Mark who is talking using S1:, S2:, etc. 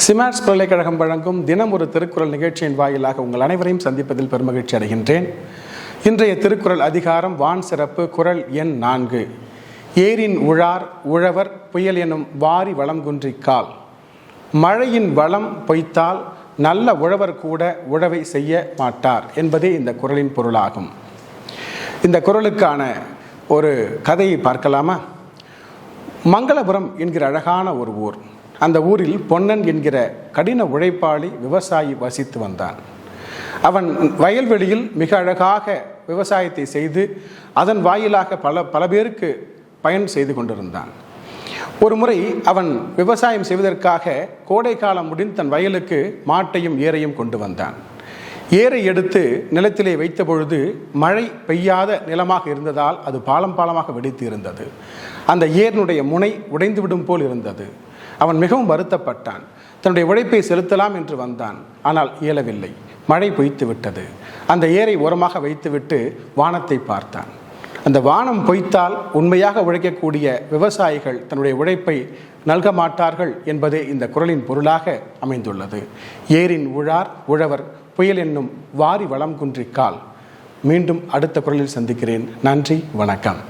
S1: சிமாட்ஸ் பல்கலைக்கழகம் வழங்கும் தினம் ஒரு திருக்குறள் நிகழ்ச்சியின் வாயிலாக உங்கள் அனைவரையும் சந்திப்பதில் பெருமகிழ்ச்சி அடைகின்றேன். இன்றைய திருக்குறள் அதிகாரம் வான் சிறப்பு. குறள் எண் 4. ஏரின் உழார் உழவர் புயல் எனும் வாரி வளம் குன்றிக்கால். மழையின் வளம் பொய்த்தால் நல்ல உழவர் கூட உழவை செய்ய மாட்டார் என்பதே இந்த குறளின் பொருளாகும். இந்த குறளுக்கான ஒரு கதையை பார்க்கலாமா? மங்களபுரம் என்கிற அழகான ஒரு ஊர். அந்த ஊரில் பொன்னன் என்கிற கடின உழைப்பாளி விவசாயி வசித்து வந்தான். அவன் வயல்வெளியில் மிக அழகாக விவசாயத்தை செய்து அதன் வாயிலாக பல பேருக்கு பயன் செய்து கொண்டிருந்தான். ஒரு முறை அவன் விவசாயம் செய்வதற்காக கோடை காலம் முடிந்து தன் வயலுக்கு மாட்டையும் ஏரையும் கொண்டு வந்தான். ஏரை எடுத்து நிலத்திலே வைத்த பொழுது மழை பெய்யாத நிலமாக இருந்ததால் அது பாலமாக வெடித்து இருந்தது. அந்த ஏரினுடைய முனை உடைந்துவிடும் போல் இருந்தது. அவன் மிகவும் வருத்தப்பட்டான். தன்னுடைய உழைப்பை செலுத்தலாம் என்று வந்தான். ஆனால் இயலவில்லை. மழை பொய்த்து விட்டது. அந்த ஏரை ஓரமாக வைத்துவிட்டு வானத்தை பார்த்தான். அந்த வானம் பொய்த்தால் உண்மையாக உழைக்கக்கூடிய விவசாயிகள் தன்னுடைய உழைப்பை நல்க மாட்டார்கள் என்பதே இந்த குறளின் பொருளாக அமைந்துள்ளது. ஏரின் உழார் உழவர் புயல் என்னும் வாரி வளம் குன்றிக்கால். மீண்டும் அடுத்த குறளில் சந்திக்கிறேன். நன்றி, வணக்கம்.